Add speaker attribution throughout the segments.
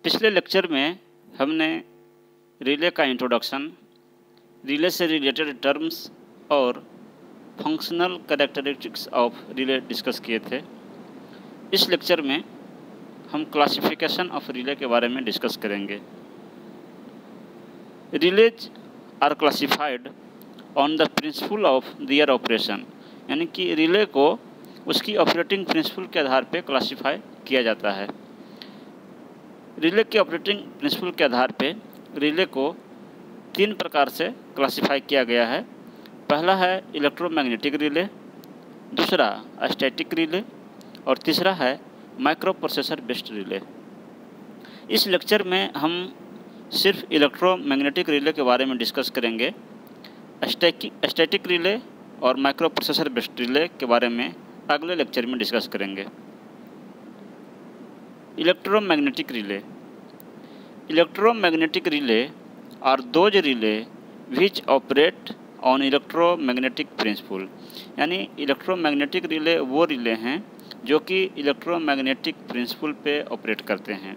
Speaker 1: पिछले लेक्चर में हमने रिले का इंट्रोडक्शन, रिले से रिलेटेड टर्म्स और functional characteristics of relay discuss किए थे। इस लेक्चर में हम क्लासिफिकेशन ऑफ रिले के बारे में डिस्कस करेंगे। Relays are classified on the principle of their operation, यानी कि रिले को उसकी ऑपरेटिंग प्रिंसिपल के आधार पर क्लासिफाई किया जाता है। रिले के ऑपरेटिंग प्रिंसिपल के आधार पे रिले को तीन प्रकार से क्लासिफाई किया गया है। पहला है इलेक्ट्रोमैग्नेटिक रिले, दूसरा स्टैटिक रिले और तीसरा है माइक्रो प्रोसेसर बेस्ड रिले। इस लेक्चर में हम सिर्फ इलेक्ट्रोमैग्नेटिक रिले के बारे में डिस्कस करेंगे। स्टैटिक रिले और माइक्रो प्रोसेसर बेस्ड रिले के बारे में अगले लेक्चर में डिस्कस करेंगे। Electromagnetic relay are those relay which operate on electromagnetic principle, यानी इलेक्ट्रोमैग्नेटिक रिले वो रिले हैं जो कि इलेक्ट्रोमैग्नेटिक प्रिंसिपल पे ऑपरेट करते हैं।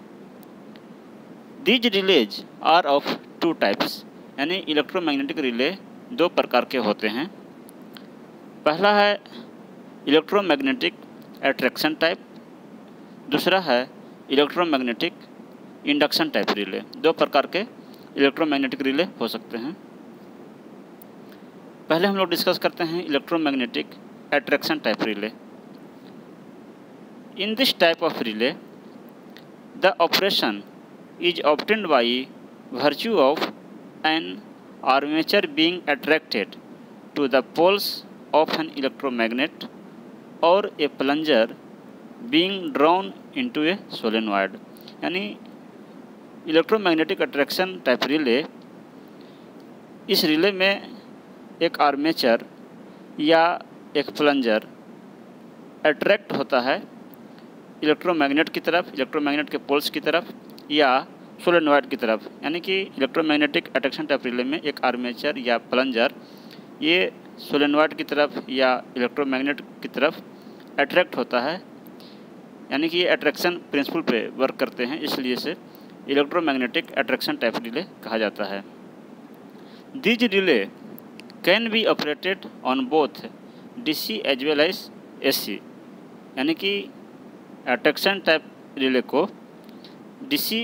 Speaker 1: These relays are of two types, यानी इलेक्ट्रोमैग्नेटिक रिले दो प्रकार के होते हैं। पहला है इलेक्ट्रोमैग्नेटिक अट्रैक्शन टाइप, दूसरा है इलेक्ट्रोमैग्नेटिक इंडक्शन टाइप रिले। दो प्रकार के इलेक्ट्रोमैग्नेटिक रिले हो सकते हैं। पहले हम लोग डिस्कस करते हैं electromagnetic attraction type relay. In this type of relay the operation is obtained by virtue of an armature being attracted to the poles of an electromagnet और a plunger being drawn into a solenoid, यानी electromagnetic attraction type relay, इस relay में एक armature या एक plunger attract होता है electromagnet की तरफ, इलेक्ट्रोमैग्नेट के पोल्स की तरफ या सोलेनॉइड की तरफ। यानी कि इलेक्ट्रोमैग्नेटिक अट्रैक्शन टाइप रिले में एक आर्मेचर या प्लंजर ये सोलेनॉइड की तरफ या इलेक्ट्रोमैग्नेट की तरफ अट्रैक्ट होता है, यानी कि ये अट्रैक्शन प्रिंसिपल पे वर्क करते हैं, इसलिए से इलेक्ट्रोमैग्नेटिक अट्रैक्शन टाइप रिले कहा जाता है। These relay can be operated on both DC as well as AC, यानी कि अट्रैक्शन टाइप रिले को डीसी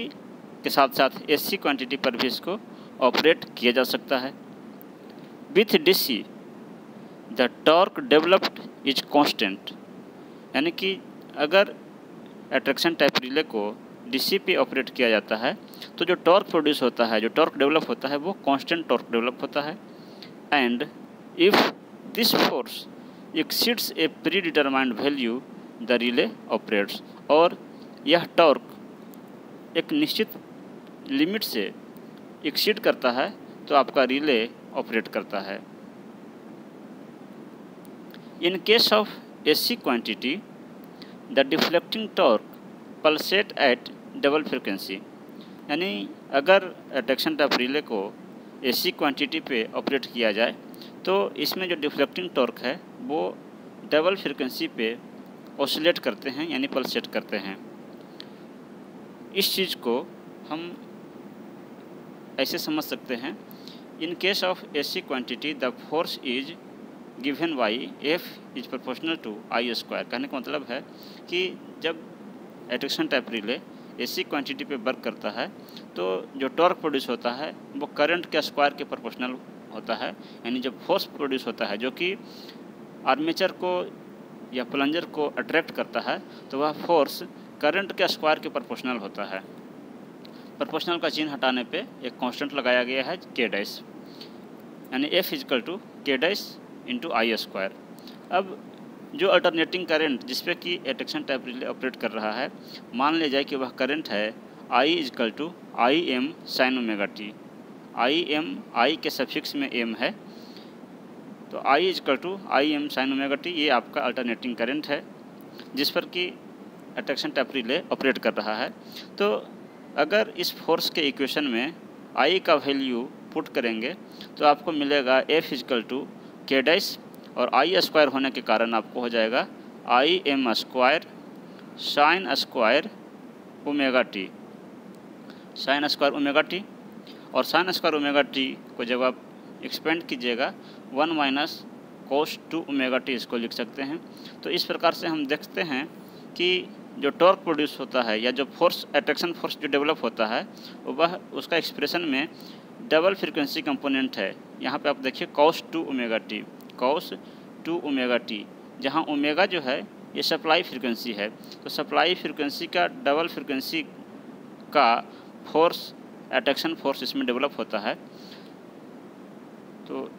Speaker 1: के साथ साथ एसी क्वांटिटी पर भी इसको ऑपरेट किया जा सकता है। With DC the torque developed is constant, यानी कि अगर अट्रैक्शन टाइप रिले को डीसी पे ऑपरेट किया जाता है तो जो टॉर्क प्रोड्यूस होता है, जो टॉर्क डेवलप होता है, वो कांस्टेंट टॉर्क डेवलप होता है। And if this force exceeds A pre determined value the relay operates, और यह टॉर्क एक निश्चित लिमिट से एक्सीड करता है तो आपका रिले ऑपरेट करता है। In case of AC quantity the deflecting torque pulsate at double frequency, यानी अगर अट्रैक्शन टाइप रिले को एसी क्वांटिटी पे ऑपरेट किया जाए तो इसमें जो डिफ्लेक्टिंग टॉर्क है वो डबल फ्रिक्वेंसी पे ऑसिलेट करते हैं, यानी पल्सेट करते हैं। इस चीज़ को हम ऐसे समझ सकते हैं, in case of AC quantity the force is given by F is proportional to I square. कहने का मतलब है कि जब attraction type relay AC quantity पे वर्क करता है तो जो टॉर्क प्रोड्यूस होता है वो करंट के स्क्वायर के प्रोपोर्शनल होता है, यानी जब फोर्स प्रोड्यूस होता है जो कि आर्मेचर को या प्लंजर को अट्रैक्ट करता है तो वह फोर्स करंट के स्क्वायर के प्रोपोर्शनल होता है। प्रोपोर्शनल का चिन्ह हटाने पे एक कांस्टेंट लगाया गया है के डैश, यानी एफ इजकल टू के डैश इंटू आई स्क्वायर। अब जो अल्टरनेटिंग करंट जिस पे कि अट्रैक्शन टाइप रिले ऑपरेट कर रहा है, मान लिया जाए कि वह करंट है I equal to I M sine omega T. I के सफिक्स में एम है, तो I equal to I M sine omega T, ये आपका अल्टरनेटिंग करंट है जिस पर कि अट्रैक्शन टाइप रिले ऑपरेट कर रहा है। तो अगर इस फोर्स के इक्वेशन में आई का वैल्यू पुट करेंगे तो आपको मिलेगा एफ इजकल टू के डैश, और आई स्क्वायर होने के कारण आपको हो जाएगा I am square sine square omega T. Sine square omega T, और साइन स्क्वायर ओमेगा टी को जब आप एक्सपेंड कीजिएगा 1 माइनस कोस 2 ओमेगा टी इसको लिख सकते हैं। तो इस प्रकार से हम देखते हैं कि जो टॉर्क प्रोड्यूस होता है या जो फोर्स, अट्रैक्शन फोर्स जो डेवलप होता है, वह उसका एक्सप्रेशन में डबल फ्रीक्वेंसी कंपोनेंट है। यहाँ पे आप देखिए cos 2 omega T, cos 2 omega T, जहाँ ओमेगा जो है ये सप्लाई फ्रीक्वेंसी है, तो सप्लाई फ्रीक्वेंसी का डबल फ्रीक्वेंसी का फोर्स, अट्रैक्शन फोर्स इसमें डेवलप होता है। तो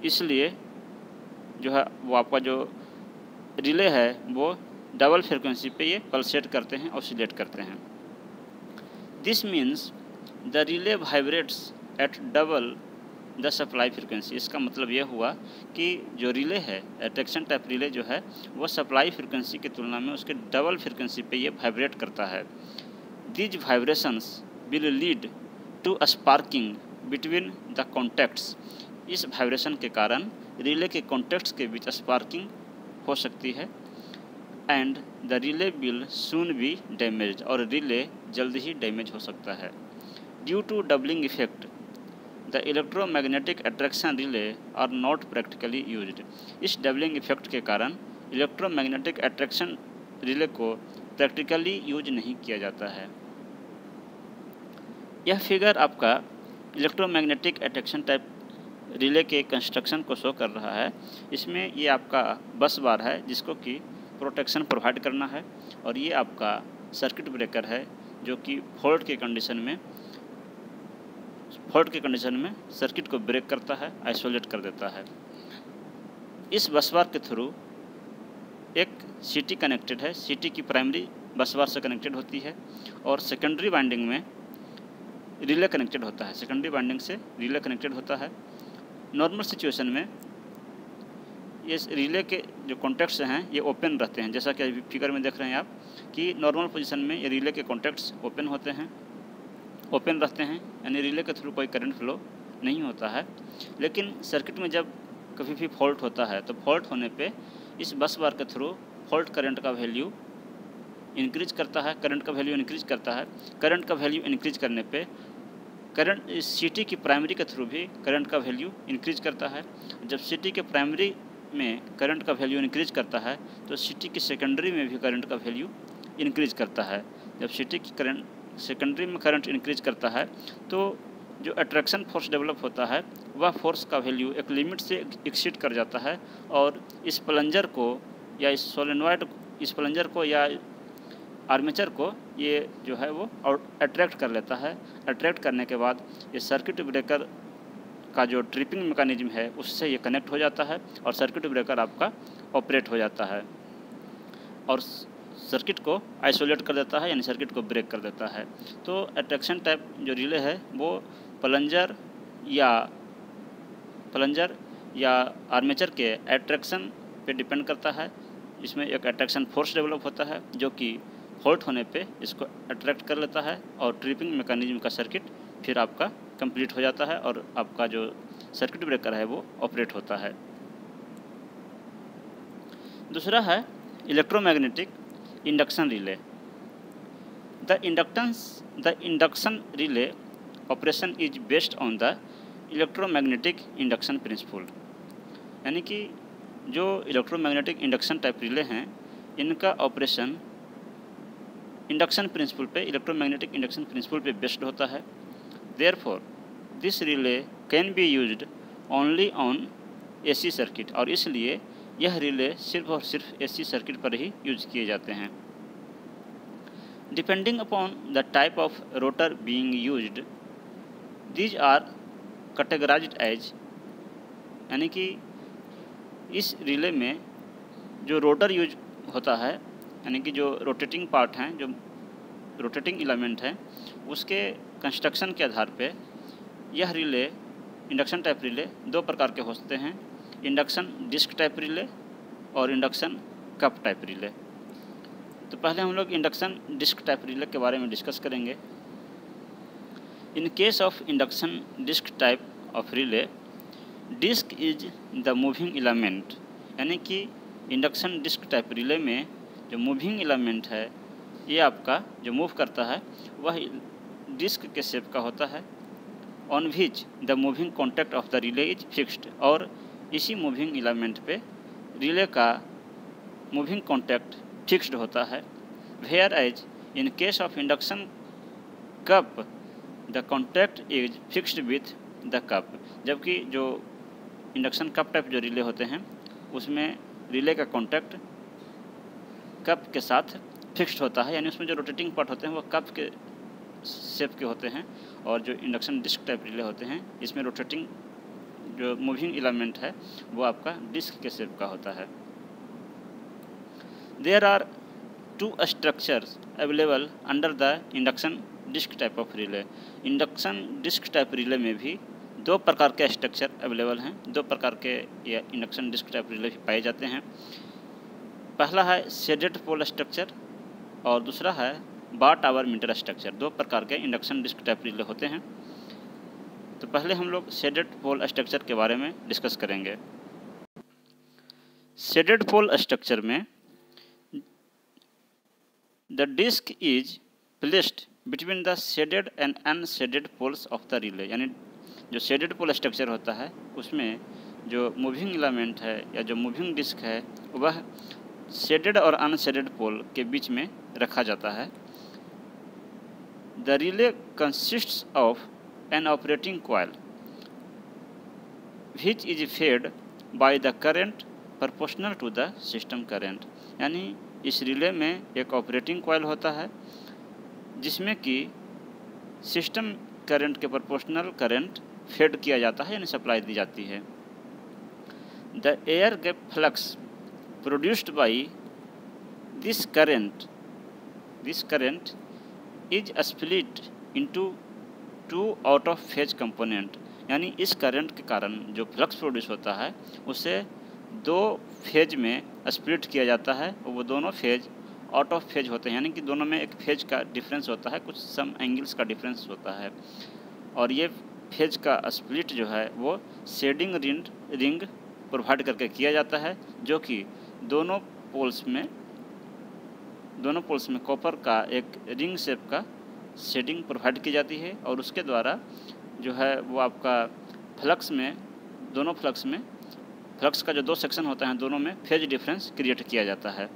Speaker 1: इसलिए जो है वो आपका जो रिले है वो डबल फ्रीक्वेंसी पे ये पल्सेट करते हैं, ऑसिलेट करते हैं। This means the relay vibrates at double the supply frequency. इसका मतलब यह हुआ कि जो रिले है, अट्रैक्शन टाइप रिले जो है, वो सप्लाई फ्रीक्वेंसी की तुलना में उसके डबल फ्रीक्वेंसी पे ये वाइब्रेट करता है। These vibrations will lead to sparking between the contacts. इस वाइब्रेशन के कारण रिले के कॉन्टैक्ट्स के बीच स्पार्किंग हो सकती है। And the relay will soon be damaged, और रिले जल्द ही डैमेज हो सकता है। Due to doubling effect the electromagnetic attraction relay are not practically used. इस डबलिंग इफेक्ट के कारण इलेक्ट्रोमैग्नेटिक अट्रैक्शन रिले को प्रैक्टिकली यूज नहीं किया जाता है। यह फिगर आपका इलेक्ट्रोमैग्नेटिक अट्रैक्शन टाइप रिले के कंस्ट्रक्शन को शो कर रहा है। इसमें ये आपका बस बार है जिसको कि प्रोटेक्शन प्रोवाइड करना है, और ये आपका सर्किट ब्रेकर है जो कि फॉल्ट के कंडीशन में सर्किट को ब्रेक करता है, आइसोलेट कर देता है। इस बस बार के थ्रू एक सीटी कनेक्टेड है, सीटी की प्राइमरी बस बार से कनेक्टेड होती है, और सेकेंडरी वाइंडिंग में रिले कनेक्टेड होता है, सेकेंडरी वाइंडिंग से रिले कनेक्टेड होता है। नॉर्मल सिचुएशन में ये रिले के जो कॉन्टैक्ट्स हैं ये ओपन रहते हैं, जैसा कि फिगर में देख रहे हैं आप कि नॉर्मल पोजीशन में ये रिले के कॉन्टैक्ट्स ओपन होते हैं, ओपन रहते हैं, यानी रिले के थ्रू कोई करंट फ्लो नहीं होता है। लेकिन सर्किट में जब कभी भी फॉल्ट होता है तो फॉल्ट होने पे इस बस बार के थ्रू फॉल्ट करंट का वैल्यू इंक्रीज करता है, करंट का वैल्यू इंक्रीज करता है। करंट का वैल्यू इंक्रीज करने पे करंट इस सीटी की प्राइमरी के थ्रू भी करंट का वैल्यू इंक्रीज करता है। जब सीटी के प्राइमरी में करंट का वैल्यू इंक्रीज करता है तो सीटी की सेकेंडरी में भी करंट का वैल्यू इंक्रीज करता है। जब सीटी की करंट सेकेंडरी में करंट इंक्रीज करता है तो जो अट्रैक्शन फोर्स डेवलप होता है वह फोर्स का वैल्यू एक लिमिट से एक्सीड कर जाता है, और इस प्लंजर को या इस सोलेनॉइड, इस प्लंजर को या आर्मेचर को ये जो है वो अट्रैक्ट कर लेता है। अट्रैक्ट करने के बाद ये सर्किट ब्रेकर का जो ट्रिपिंग मैकेनिज्म है उससे ये कनेक्ट हो जाता है, और सर्किट ब्रेकर आपका ऑपरेट हो जाता है और सर्किट को आइसोलेट कर देता है, यानी सर्किट को ब्रेक कर देता है। तो अट्रैक्शन टाइप जो रिले है वो प्लंजर या आर्मेचर के अट्रैक्शन पे डिपेंड करता है। इसमें एक अट्रैक्शन फोर्स डेवलप होता है जो कि फॉल्ट होने पे इसको अट्रैक्ट कर लेता है, और ट्रिपिंग मैकेनिज्म का सर्किट फिर आपका कंप्लीट हो जाता है और आपका जो सर्किट ब्रेकर है वो ऑपरेट होता है। दूसरा है electromagnetic induction relay. The induction relay operation is based on the electromagnetic induction principal, यानी कि जो इलेक्ट्रोमैग्नेटिक इंडक्शन टाइप रिले हैं इनका ऑपरेशन इंडक्शन प्रिंसिपल पे, इलेक्ट्रोमैग्नेटिक इंडक्शन प्रिंसिपल पे बेस्ड होता है। Therefore this relay can be used only on AC circuit, और इसलिए यह रिले सिर्फ और सिर्फ एसी सर्किट पर ही यूज किए जाते हैं। Depending upon the type of rotor being used these are categorised as, यानी कि इस रिले में जो रोटर यूज होता है, यानी कि जो रोटेटिंग पार्ट हैं, जो रोटेटिंग एलिमेंट हैं, उसके कंस्ट्रक्शन के आधार पे यह रिले, इंडक्शन टाइप रिले दो प्रकार के होते हैं, इंडक्शन डिस्क टाइप रिले और इंडक्शन कप टाइप रिले। तो पहले हम लोग इंडक्शन डिस्क टाइप रिले के बारे में डिस्कस करेंगे। In case of induction disc type of relay, disc is the moving element, यानी कि इंडक्शन डिस्क टाइप रिले में जो मूविंग एलिमेंट है, ये आपका जो मूव करता है वह डिस्क के शेप का होता है, on which the moving contact of the relay is fixed, और इसी मूविंग इलामेंट पे रिले का मूविंग कॉन्टैक्ट फिक्स्ड होता है। Whereas in case of induction cup the contact is fixed with the cup, जबकि जो इंडक्शन कप टाइप जो relay होते हैं उसमें रिले का कॉन्टैक्ट कप के साथ फिक्स्ड होता है, यानी उसमें जो रोटेटिंग पार्ट होते हैं वो कप के शेप के होते हैं, और जो इंडक्शन डिस्क टाइप रिले होते हैं इसमें रोटेटिंग जो मूविंग एलिमेंट है वो आपका डिस्क के शेप का होता है। There are two structures available under the induction disc type of relay. Induction disc type relay में भी दो प्रकार के स्ट्रक्चर अवेलेबल हैं, दो प्रकार के ये इंडक्शन डिस्क टाइप रिले भी पाए जाते हैं। पहला है शेडेड पोल स्ट्रक्चर और दूसरा है वाट आवर मीटर स्ट्रक्चर। दो प्रकार के इंडक्शन डिस्क टाइप रिले होते हैं। तो पहले हम लोग शेडेड पोल स्ट्रक्चर के बारे में डिस्कस करेंगे। शेडेड पोल स्ट्रक्चर में the disc is placed between the shaded and unshaded poles of the relay, यानी जो शेडेड पोल स्ट्रक्चर होता है उसमें जो मूविंग एलिमेंट है या जो मूविंग डिस्क है वह शेडेड और अनशेडेड पोल के बीच में रखा जाता है। The relay consists of an operating coil which is fed by the current proportional to the system current, यानी इस रिले में एक ऑपरेटिंग कॉइल होता है जिसमें कि सिस्टम करंट के प्रोपोर्शनल करंट फेड किया जाता है, यानी सप्लाई दी जाती है। The air gap flux produced by this current is split into two out of phase component, यानी इस करंट के कारण जो फ्लक्स प्रोड्यूस होता है उसे दो फेज में स्प्लिट किया जाता है, और वो दोनों फेज आउट ऑफ फेज होते हैं, यानी कि दोनों में एक फेज का डिफरेंस होता है, कुछ सम एंगल्स का डिफरेंस होता है। और ये फेज का स्प्लिट जो है वो शेडिंग रिंग प्रोवाइड करके किया जाता है, जो कि दोनों पोल्स में कॉपर का एक रिंग शेप का शेडिंग प्रोवाइड की जाती है, और उसके द्वारा जो है वो आपका दोनों फ्लक्स का जो दो सेक्शन होता है दोनों में फेज डिफरेंस क्रिएट किया जाता है।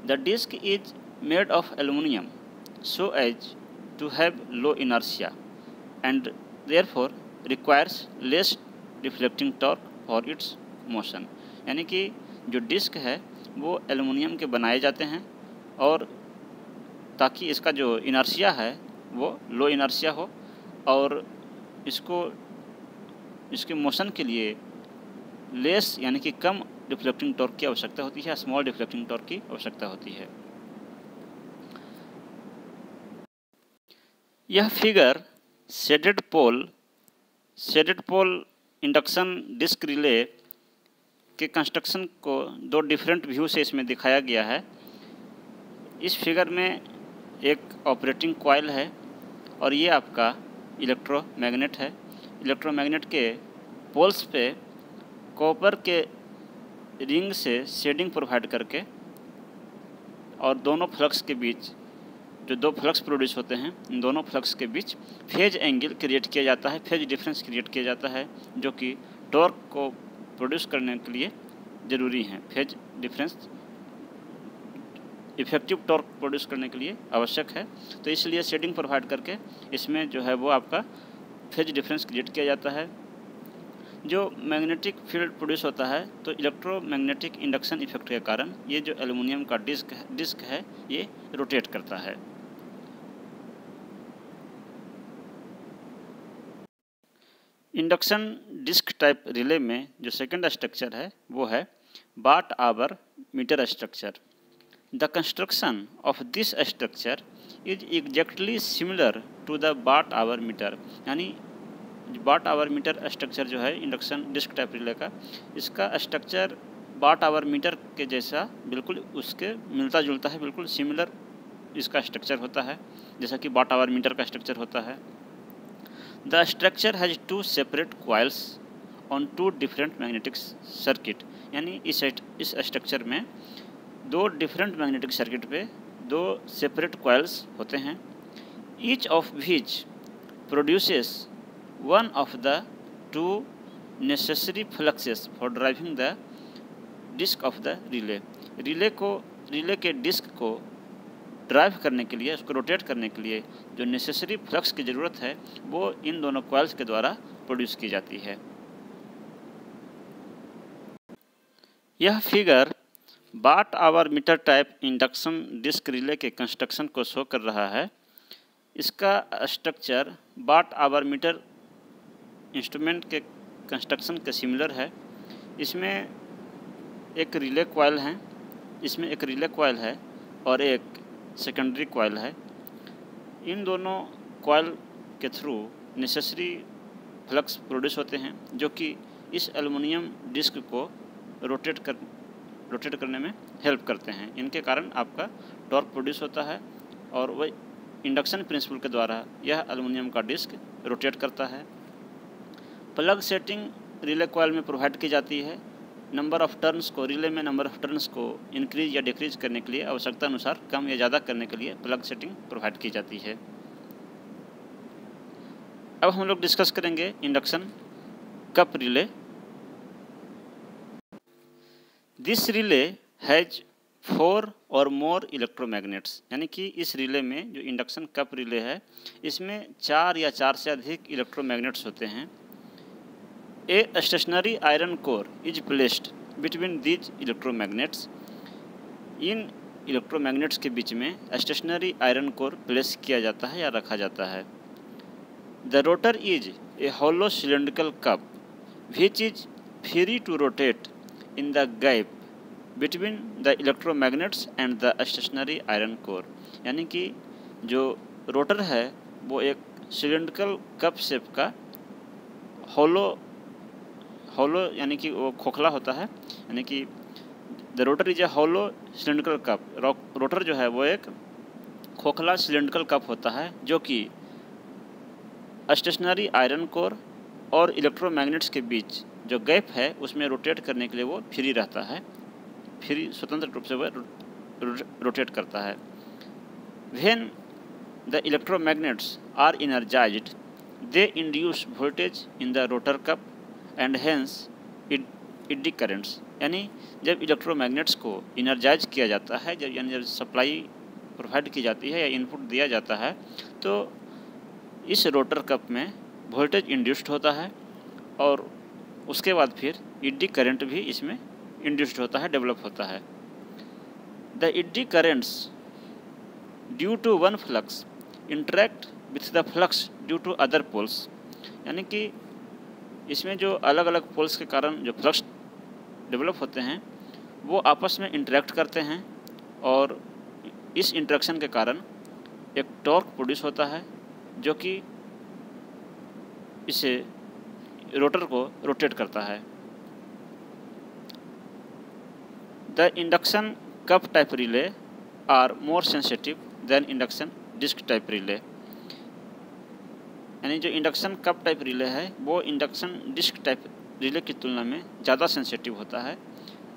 Speaker 1: The disc is made of aluminium so as to have low inertia and therefore requires less reflecting torque for its motion, यानी कि जो डिस्क है वो एल्युमिनियम के बनाए जाते हैं और ताकि इसका जो इनर्शिया है वो लो इनर्शिया हो और इसके मोशन के लिए लेस यानी कि कम डिफ्लेक्टिंग टॉर्क की आवश्यकता होती है, स्मॉल डिफ्लेक्टिंग टॉर्क की आवश्यकता होती है। यह figure shaded pole induction disc relay के कंस्ट्रक्शन को दो डिफरेंट व्यू से इसमें दिखाया गया है। इस फिगर में एक ऑपरेटिंग कॉइल है और ये आपका इलेक्ट्रोमैग्नेट है। इलेक्ट्रोमैग्नेट के पोल्स पे कॉपर के रिंग से शेडिंग प्रोवाइड करके और दोनों फ्लक्स के बीच जो दो फ्लक्स प्रोड्यूस होते हैं इन दोनों फ्लक्स के बीच फेज एंगल क्रिएट किया जाता है, फेज डिफरेंस क्रिएट किया जाता है, जो कि टॉर्क को प्रोड्यूस करने के लिए ज़रूरी है। Phase difference effective torque produce करने के लिए आवश्यक है, तो इसलिए शेडिंग प्रोवाइड करके इसमें जो है वो आपका फेज डिफरेंस क्रिएट किया जाता है। जो मैग्नेटिक फील्ड प्रोड्यूस होता है तो इलेक्ट्रोमैग्नेटिक इंडक्शन इफेक्ट के कारण ये जो एल्युमिनियम का डिस्क है ये रोटेट करता है। इंडक्शन डिस्क टाइप रिले में जो सेकंड स्ट्रक्चर है वो है watt hour meter structure. The construction of this structure is exactly similar to the watt hour meter, यानी वाट आवर मीटर स्ट्रक्चर जो है इंडक्शन डिस्क टाइप रिले का, इसका स्ट्रक्चर वाट आवर मीटर के जैसा बिल्कुल उसके मिलता जुलता है, बिल्कुल सिमिलर इसका स्ट्रक्चर होता है जैसा कि वाट आवर मीटर का स्ट्रक्चर होता है। The structure has two separate coils on two different magnetic circuit, यानी इस स्ट्रक्चर में दो डिफरेंट मैग्नेटिक सर्किट पे दो सेपरेट कॉइल्स होते हैं। each of which produces one of the two necessary fluxes for driving the disk of the relay। Relay के disc को ड्राइव करने के लिए, उसको रोटेट करने के लिए जो नेसेसरी फ्लक्स की ज़रूरत है वो इन दोनों कॉइल्स के द्वारा प्रोड्यूस की जाती है। यह figure watt hour meter type induction disc relay के कंस्ट्रक्शन को शो कर रहा है। इसका structure watt hour meter instrument के कंस्ट्रक्शन के सिमिलर है। इसमें एक रिले कॉइल है और एक सेकेंडरी कॉइल है। इन दोनों कॉइल के थ्रू नेसेसरी फ्लक्स प्रोड्यूस होते हैं जो कि इस एल्युमिनियम डिस्क को रोटेट करने में हेल्प करते हैं। इनके कारण आपका टॉर्क प्रोड्यूस होता है और वह इंडक्शन प्रिंसिपल के द्वारा यह एल्युमिनियम का डिस्क रोटेट करता है। प्लग सेटिंग रिले कॉइल में प्रोवाइड की जाती है। रिले में नंबर ऑफ टर्न्स को इंक्रीज या डिक्रीज करने के लिए आवश्यकता अनुसार कम या ज़्यादा करने के लिए प्लग सेटिंग प्रोवाइड की जाती है। अब हम लोग डिस्कस करेंगे induction cup relay. This relay has 4 और मोर इलेक्ट्रोमैग्नेट्स, यानी कि इस रिले में जो इंडक्शन कप रिले है इसमें 4 या 4 से अधिक इलेक्ट्रोमैग्नेट्स होते हैं। A stationary iron core is placed between these electromagnets। In electromagnets के बीच में स्टेशनरी आयरन कोर प्लेस किया जाता है या रखा जाता है। The rotor is a hollow cylindrical cup which is free to rotate in the gap between the electromagnets and the stationary iron core. यानी कि जो रोटर है वो एक सिलेंड्रिकल कप शेप का हॉलो यानी कि वो खोखला होता है, यानी कि the rotor is a hollow cylindrical cup. Rotor जो है वो एक खोखला सिलेंड्रिकल कप होता है जो कि स्टेशनरी आयरन कोर और इलेक्ट्रोमैग्नेट्स के बीच जो गैप है उसमें रोटेट करने के लिए वो फ्री रहता है, स्वतंत्र रूप से वह रोटेट करता है। When the electromagnets are energised they induce voltage in the rotor cup and hence eddy currents. यानी जब इलेक्ट्रोमैग्नेट्स को इनर्जाइज किया जाता है, जब सप्लाई प्रोवाइड की जाती है या इनपुट दिया जाता है तो इस रोटर कप में वोल्टेज इंड्यूस्ड होता है और उसके बाद फिर इडी करंट भी इसमें इंड्यूस्ड होता है, डेवलप होता है। The eddy currents due to one flux interact with the flux due to other poles. यानी कि इसमें जो अलग अलग पोल्स के कारण जो फ्लक्स डेवलप होते हैं वो आपस में इंटरेक्ट करते हैं और इस इंटरेक्शन के कारण एक टॉर्क प्रोड्यूस होता है जो कि इसे रोटर को रोटेट करता है। The induction cup type relay are more sensitive than induction disc type relay. यानी जो इंडक्शन कप टाइप रिले है वो इंडक्शन डिस्क टाइप रिले की तुलना में ज़्यादा सेंसिटिव होता है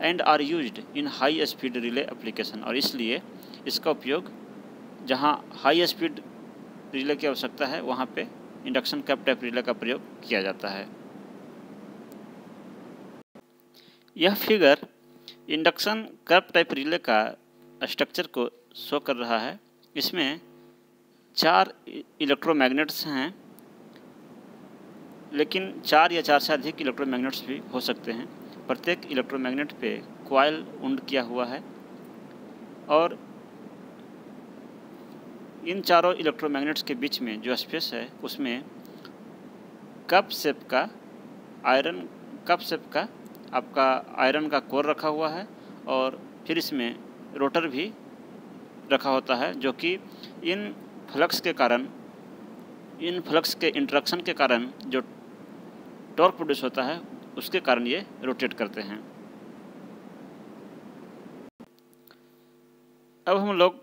Speaker 1: and are used in high speed relay application. और इसलिए इसका उपयोग जहाँ हाई स्पीड रिले की आवश्यकता है वहाँ पे इंडक्शन कप टाइप रिले का प्रयोग किया जाता है। यह figure induction cup type relay का स्ट्रक्चर को शो कर रहा है। इसमें 4 इलेक्ट्रोमैग्नेट्स हैं, लेकिन 4 या 4 से अधिक इलेक्ट्रोमैग्नेट्स भी हो सकते हैं। प्रत्येक इलेक्ट्रोमैग्नेट पे कॉइल वुंड किया हुआ है और इन चारों इलेक्ट्रोमैग्नेट्स के बीच में जो स्पेस है उसमें कप शेप का आपका आयरन का कोर रखा हुआ है और फिर इसमें रोटर भी रखा होता है जो कि इन फ्लक्स के इंटरेक्शन के कारण जो टॉर्क प्रोड्यूस होता है उसके कारण ये रोटेट करते हैं। अब हम लोग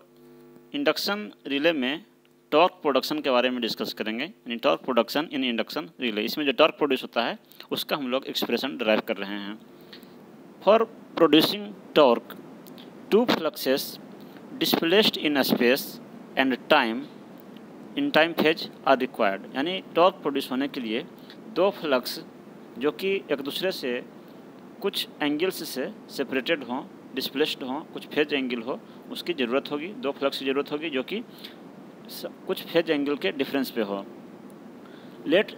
Speaker 1: इंडक्शन रिले में टॉर्क प्रोडक्शन के बारे में डिस्कस करेंगे, यानी torque production in induction relay. इसमें जो टॉर्क प्रोड्यूस होता है उसका हम लोग एक्सप्रेशन ड्राइव कर रहे हैं। For producing torque 2 fluxes displaced in space and time in time phase are required, यानी टॉर्क प्रोड्यूस होने के लिए दो फ्लक्स जो कि एक दूसरे से कुछ एंगल्स से सेपरेटेड हों, डिस्प्लेस्ड हों, कुछ फेज एंगल हो, उसकी ज़रूरत होगी। दो फ्लक्स की ज़रूरत होगी जो कि कुछ फेज एंगल के डिफरेंस पे हो। लेट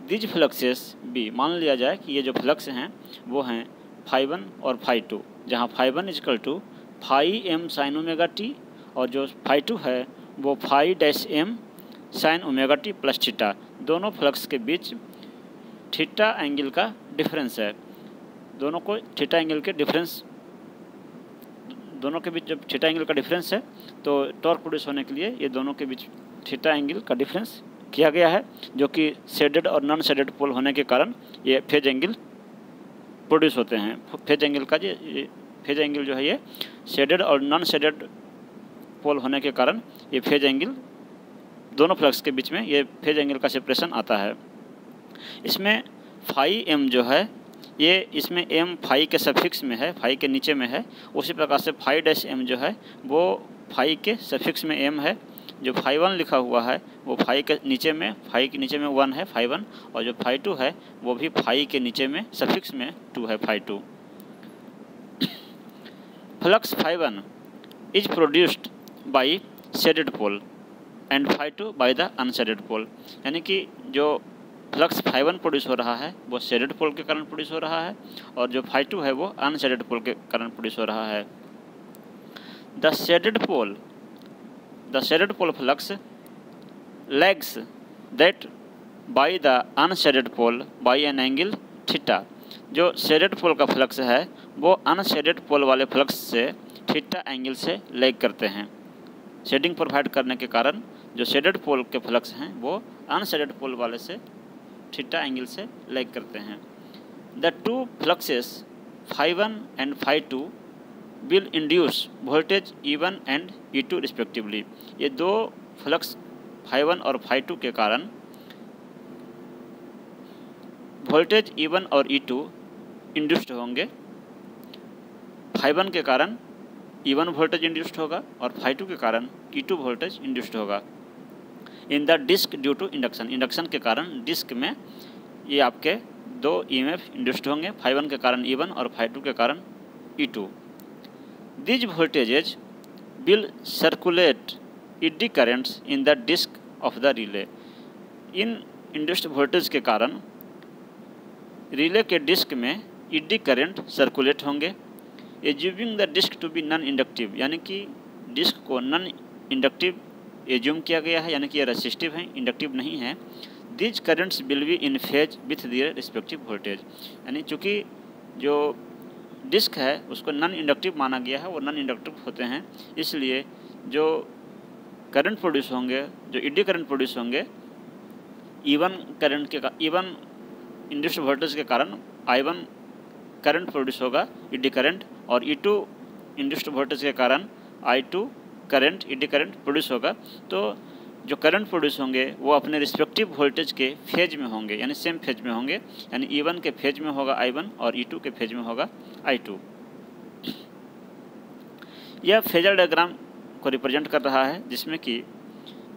Speaker 1: दीज फ्लक्सेस बी, मान लिया जाए कि ये जो फ्लक्स हैं वो हैं φ1 और φ2, जहाँ φ1 equal to φm sin omega T और जो φ2 है वो φ-m sin omega T plus theta. दोनों फ्लक्स के बीच थीटा एंगल का डिफरेंस है। दोनों को थीटा एंगल के डिफरेंस, दोनों के बीच जब थीटा एंगल का डिफरेंस है तो टॉर्क प्रोड्यूस होने के लिए ये दोनों के बीच थीटा एंगल का डिफरेंस किया गया है, जो कि शेडेड और नॉन शेडेड पोल होने के कारण ये फेज एंगल प्रोड्यूस होते हैं। फेज एंगल का फेज एंगल जो है ये शेडेड और नॉन शेडेड पोल होने के कारण ये फेज एंगल, दोनों फ्लक्स के बीच में ये फेज एंगल का सेपरेशन आता है। इसमें φm जो है ये, इसमें m फाई के सफिक्स में है, फाई के नीचे में है। उसी प्रकार से φ-m जो है वो फाई के सफिक्स में m है। जो φ1 लिखा हुआ है वो फाई के नीचे में, फाई के नीचे में 1 है φ1, और जो φ2 है वो भी फाई के नीचे में सफिक्स में 2 है φ2। Flux φ1 is produced by shaded pole and φ2 by the unshaded pole, यानी कि जो फ्लक्स φ1 प्रोड्यूस हो रहा है वो शेडेड पोल के कारण प्रोड्यूस हो रहा है, और जो φ2 है वो अनशेडेड पोल के कारण प्रोड्यूस हो रहा है। The shaded pole flux lags that by the unshaded pole by an angle theta. जो शेडेड पोल का फ्लक्स है वो अनशेडेड पोल वाले फ्लक्स से थीटा एंगल से लैग करते हैं। शेडिंग प्रोवाइड करने के कारण जो शेडेड पोल के फ्लक्स हैं वो अनशेडेड पोल वाले से थीटा एंगल से लैग करते हैं। The two fluxes φ1 and φ2 will induce voltage E1 and E2 respectively. ये दो फ्लक्स φ1 और φ2 के कारण वोल्टेज E1 और E2 इंड्यूस्ड होंगे। φ1 के कारण E1 वोल्टेज इंड्यूस्ड होगा और φ2 के कारण E2 वोल्टेज इंड्यूस्ड होगा। In the disc due to induction, induction के कारण डिस्क में ये आपके दो EMF इंड्यूस्ड होंगे, φ1 के कारण E1 और φ2 के कारण E2। These voltages will circulate eddy currents in the disk of the relay। इन इंड्यूस्ड वोल्टेज के कारण रिले के डिस्क में एडी करंट सर्कुलेट होंगे। Assuming the disc to be non inductive, यानी कि डिस्क को नॉन इंडक्टिव एज्यूम किया गया है, यानी कि ये रेसिस्टिव है, इंडक्टिव नहीं है। These currents will be in phase with their respective voltage, यानी चूँकि जो डिस्क है उसको नॉन इंडक्टिव माना गया है, वो नॉन इंडक्टिव होते हैं, इसलिए जो करंट प्रोड्यूस होंगे, जो एडी करंट प्रोड्यूस होंगे E1 करंट के E1 इंड्यूस्ड वोल्टेज के कारण I1 करंट प्रोड्यूस होगा एडी करंट, और E2 इंड्यूस्ड वोल्टेज के कारण I2 current eddy current produce होगा। तो जो करंट प्रोड्यूस होंगे वो अपने रिस्पेक्टिव वोल्टेज के फेज में होंगे, यानी सेम फेज में होंगे, यानी E1 के फेज में होगा I1 और E2 के फेज में होगा I2। यह फेजर डायग्राम को रिप्रेजेंट कर रहा है, जिसमें कि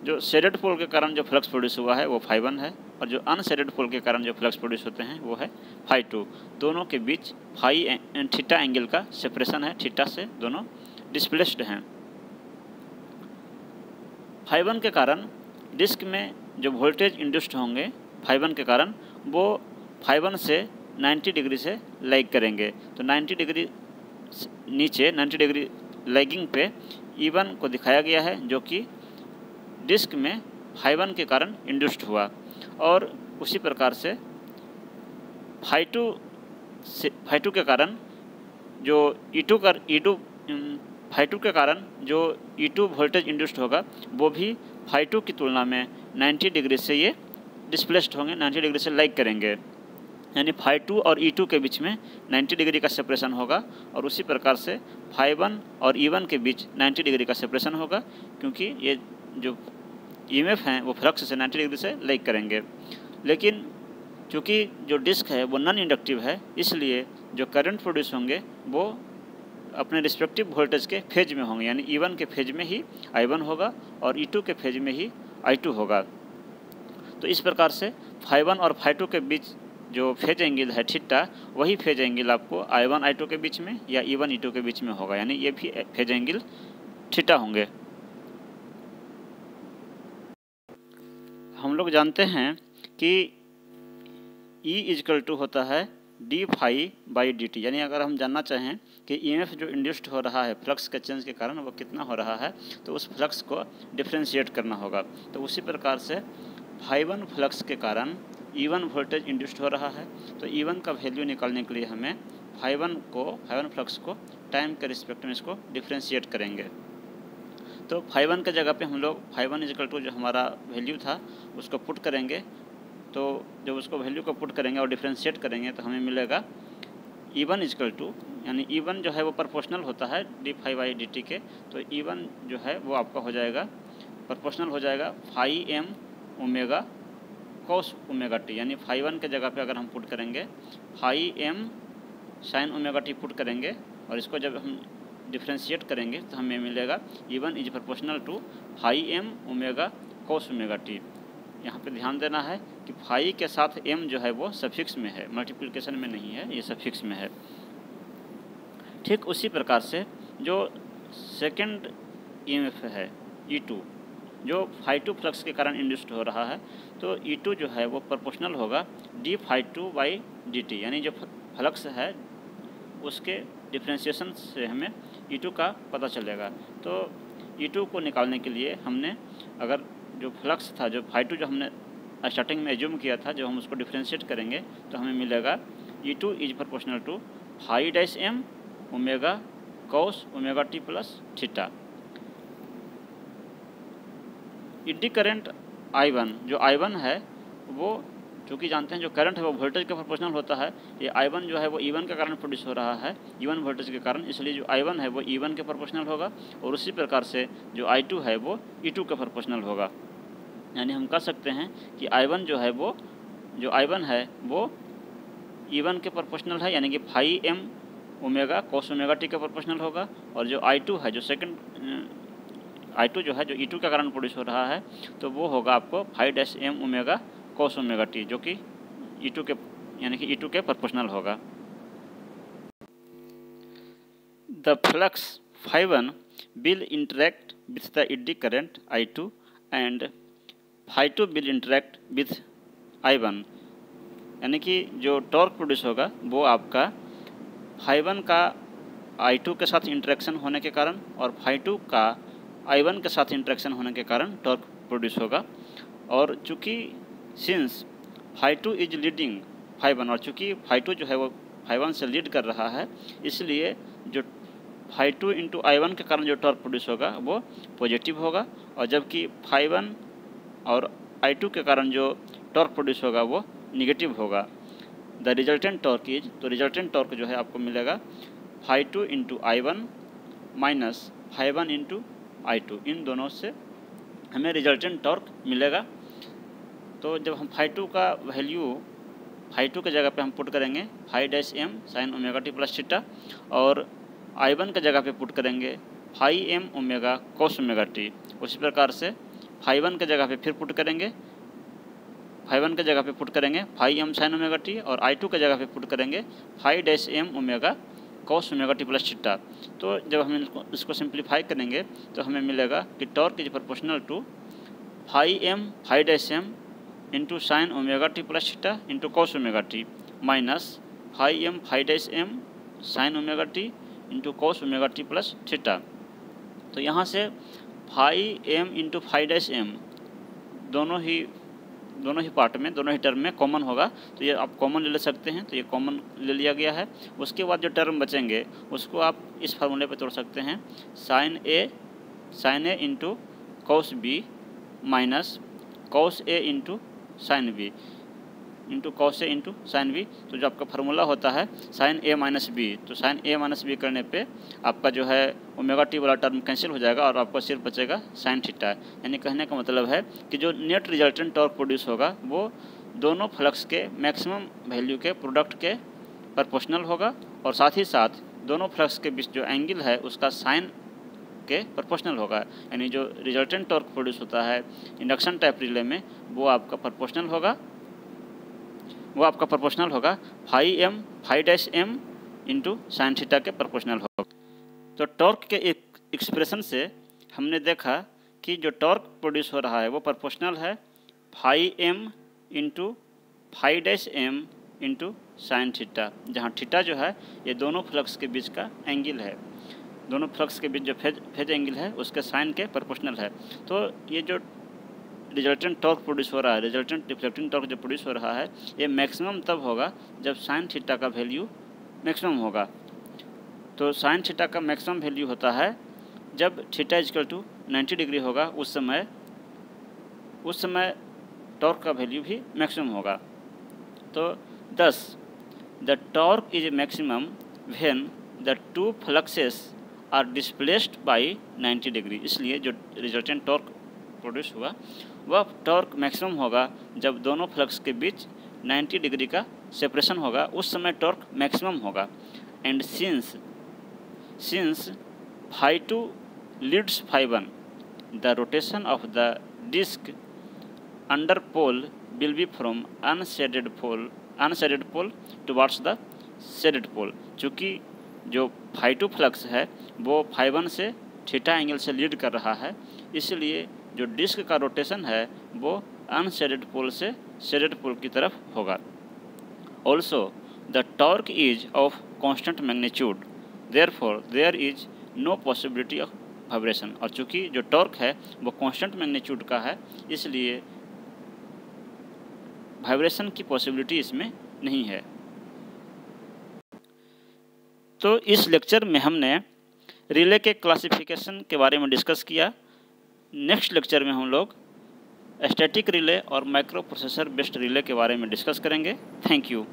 Speaker 1: जो शेडेड पोल के कारण जो फ्लक्स प्रोड्यूस हुआ है वो φ1 है, और जो अनशेडेड पोल के कारण जो फ्लक्स प्रोड्यूस होते हैं वो है φ2। दोनों के बीच थीटा एंगल का सेपरेशन है, थीटा से दोनों डिस्प्लेस्ड हैं। φ1 के कारण डिस्क में जो वोल्टेज इंड्यूस्ड होंगे φ1 के कारण वो φ1 से 90 डिग्री से लैग करेंगे। तो 90 डिग्री नीचे 90 डिग्री लैगिंग पे E1 को दिखाया गया है, जो कि डिस्क में φ1 के कारण इंड्यूस्ड हुआ, और उसी प्रकार से φ2 के कारण जो φ2 के कारण जो E2 वोल्टेज इंड्यूस्ड होगा वो भी φ2 की तुलना में 90 डिग्री से ये डिस्प्लेस्ड होंगे, 90 डिग्री से लैग करेंगे, यानी φ2 और E2 के बीच में 90 डिग्री का सेपरेशन होगा, और उसी प्रकार से φ1 और E1 के बीच 90 डिग्री का सेपरेशन होगा, क्योंकि ये जो EMF हैं वो फ्लक्स से 90 डिग्री से लैग करेंगे। लेकिन चूँकि जो डिस्क है वो नॉन इंडक्टिव है, इसलिए जो करंट प्रोड्यूस होंगे वो अपने रिस्पेक्टिव वोल्टेज के फेज में होंगे, यानी E1 के फेज में ही I1 होगा और E2 के फेज में ही I2 होगा। तो इस प्रकार से φ1 और φ2 के बीच जो फेज एंगल है थीटा, वही फेज एंगल आपको I1 I2 के बीच में या E1 E2 के बीच में होगा, यानी ये भी फेज एंगल थीटा होंगे। हम लोग जानते हैं कि E होता है d∅/dt, यानी अगर हम जानना चाहें कि EMF जो इंड्यूस्ड हो रहा है फ्लक्स के चेंज के कारण वो कितना हो रहा है, तो उस फ्लक्स को डिफ्रेंशिएट करना होगा। तो उसी प्रकार से φ1 फ्लक्स के कारण E1 वोल्टेज इंड्यूस्ड हो रहा है, तो E1 का वैल्यू निकालने के लिए हमें φ1 फ्लक्स को टाइम के रिस्पेक्ट में इसको डिफ्रेंशिएट करेंगे। तो φ1 के जगह पे हम लोग φ1 जो हमारा वैल्यू था उसको पुट करेंगे। तो जब उसको वैल्यू को पुट करेंगे और डिफ्रेंशिएट करेंगे तो हमें मिलेगा E1 यानी E1 जो है वो प्रोपोर्शनल होता है d∅/dt के, तो E1 जो है वो आपका हो जाएगा प्रोपोर्शनल हो जाएगा φm omega cos omega t, यानी φ1 के जगह पे अगर हम पुट करेंगे φm sin omega t put करेंगे और इसको जब हम डिफ्रेंशिएट करेंगे तो हमें मिलेगा E1 is proportional to φm omega cos omega t। यहाँ पे ध्यान देना है कि फाई के साथ m जो है वो सफिक्स में है, मल्टीप्लिकेशन में नहीं है, ये सफिक्स में है। ठीक उसी प्रकार से जो सेकंड EMF है E2, जो φ2 फ्लक्स के कारण इंड्यूस्ड हो रहा है, तो E2 जो है वो प्रोपोर्शनल होगा d∅2/dt, यानी जो फ्लक्स है उसके डिफ्रेंशिएशन से हमें E2 का पता चलेगा। तो E2 को निकालने के लिए हमने अगर जो फ्लक्स था जो φ2 जो हमने स्टार्टिंग में एज्यूम किया था, जब हम उसको डिफ्रेंशिएट करेंगे तो हमें मिलेगा E2 is proportional to φ'(m) omega cos omega t plus theta. Eddy current I1 जो I1 है वो चूँकि जानते हैं जो करंट है वो वोल्टेज के प्रोपोर्शनल होता है, ये I1 जो है वो E1 के कारण प्रोड्यूस हो रहा है, E1 वोल्टेज के कारण, इसलिए जो I1 है वो E1 के प्रोपोर्शनल होगा और उसी प्रकार से जो I2 है वो E2 के प्रोपोर्शनल होगा। यानी हम कह सकते हैं कि I1 जो है वो E1 के प्रोपोर्शनल है, यानी कि φm omega cos omega t के प्रोपोर्शनल होगा, और जो I2 है जो सेकंड I2 जो है जो E2 के कारण प्रोड्यूस हो रहा है तो वो होगा आपको φ'(m) omega cos omega t, जो कि E2 के यानी कि E2 के प्रोपोर्शनल होगा। The flux φ1 will interact with the eddy current I2 and φ2 will interact with I1, यानी कि जो टॉर्क प्रोड्यूस होगा वो आपका φ1 का I2 के साथ इंटरेक्शन होने के कारण और φ2 का I1 के साथ इंटरेक्शन होने के कारण टॉर्क प्रोड्यूस होगा। और चूँकि सिंस φ2 इज लीडिंग φ1 और चूँकि φ2 जो है वो φ1 से लीड कर रहा है, इसलिए जो φ2 इंटू I1 के कारण जो टॉर्क प्रोड्यूस होगा वो पॉजिटिव होगा, और जबकि φ1 और I2 के कारण जो टॉर्क प्रोड्यूस होगा वो निगेटिव होगा। द रिजल्टेंट टॉर्क इज, तो रिजल्टेंट टॉर्क जो है आपको मिलेगा φ2 into I1 minus φ1 into I2, इन दोनों से हमें रिजल्टेंट टॉर्क मिलेगा। तो जब हम φ2 का वैल्यू φ2 के जगह पे हम पुट करेंगे φ'(m) sin omega t plus theta, और I1 के जगह पे पुट करेंगे φm omega cos omega t। उसी प्रकार से φ1 के जगह पे फिर पुट करेंगे φm sin ओमेगा t, और I2 के जगह पे पुट करेंगे φ'(m) omega cos omega t plus theta. तो जब हम इसको सिंप्लीफाई करेंगे तो हमें मिलेगा कि torque is proportional to φ'(m) into sine omega t plus theta into cos omega t minus φm sine omega t into cos omega t plus theta. तो यहाँ से φm इंटू φ'(m) दोनों ही पार्ट में, दोनों ही टर्म में common होगा, तो ये आप कॉमन ले सकते हैं, तो ये कॉमन ले लिया गया है। उसके बाद जो टर्म बचेंगे उसको आप इस फार्मूले पे तोड़ सकते हैं, sine A into cos b minus cos a into sine b into cos a into sine b। तो जो आपका फार्मूला होता है साइन a माइनस बी, तो साइन a माइनस बी करने पे आपका जो है ओमेगा टी वाला टर्म कैंसिल हो जाएगा और आपको सिर्फ बचेगा साइन थीटा। यानी कहने का मतलब है कि जो नेट रिजल्टेंट टॉर्क प्रोड्यूस होगा वो दोनों फ्लक्स के मैक्सिमम वैल्यू के प्रोडक्ट के प्रोपोर्शनल होगा, और साथ ही साथ दोनों फ्लक्स के बीच जो एंगल है उसका साइन के प्रोपोर्शनल होगा। यानी जो रिजल्टेंट टॉर्क प्रोड्यूस होता है इंडक्शन टाइप रिले में वो आपका प्रोपोर्शनल होगा phi dash M into sine theta के प्रोपोर्शनल होगा। तो टॉर्क के एक एक्सप्रेशन से हमने देखा कि जो टॉर्क प्रोड्यूस हो रहा है वो प्रोपोर्शनल है phi M into phi dash M into sine theta, जहाँ थीटा जो है ये दोनों फ्लक्स के बीच का एंगल है, दोनों फ्लक्स के बीच जो फेज एंगल है उसके साइन के प्रोपोर्शनल है। तो ये जो रिजल्टेंट टॉर्क प्रोड्यूस हो रहा है, रिजल्टेंट डिफ्लेक्टिंग टॉर्क जो प्रोड्यूस हो रहा है ये मैक्सिमम तब होगा जब साइन थीटा का वैल्यू मैक्सिमम होगा। तो साइन थीटा का मैक्सिमम वैल्यू होता है जब थीटा इक्वल टू 90 डिग्री होगा, उस समय टॉर्क का वैल्यू भी मैक्सिमम होगा। तो thus the torque is maximum when the two fluxes are displaced by 90 degree. इसलिए जो रिजल्टेंट टॉर्क प्रोड्यूस हुआ वह टॉर्क मैक्सिमम होगा जब दोनों फ्लक्स के बीच 90 डिग्री का सेपरेशन होगा, उस समय टॉर्क मैक्सिमम होगा। And since phi 2 leads phi 1, the rotation of the disc under pole will be from unshaded pole towards the shaded pole। चूँकि जो फाई 2 फ्लक्स है वो फाई 1 से थीटा एंगल से लीड कर रहा है, इसलिए जो डिस्क का रोटेशन है वो अनशेडेड पोल से शेडेड पोल की तरफ होगा। Also the torque is of constant magnitude, therefore there is no possibility of vibration. और चूँकि जो टॉर्क है वो कांस्टेंट मैग्नीट्यूड का है, इसलिए वाइब्रेशन की पॉसिबिलिटी इसमें नहीं है। तो इस लेक्चर में हमने रिले के क्लासिफिकेशन के बारे में डिस्कस किया। नेक्स्ट लेक्चर में हम लोग स्टैटिक रिले और माइक्रो प्रोसेसर बेस्ड रिले के बारे में डिस्कस करेंगे। Thank you.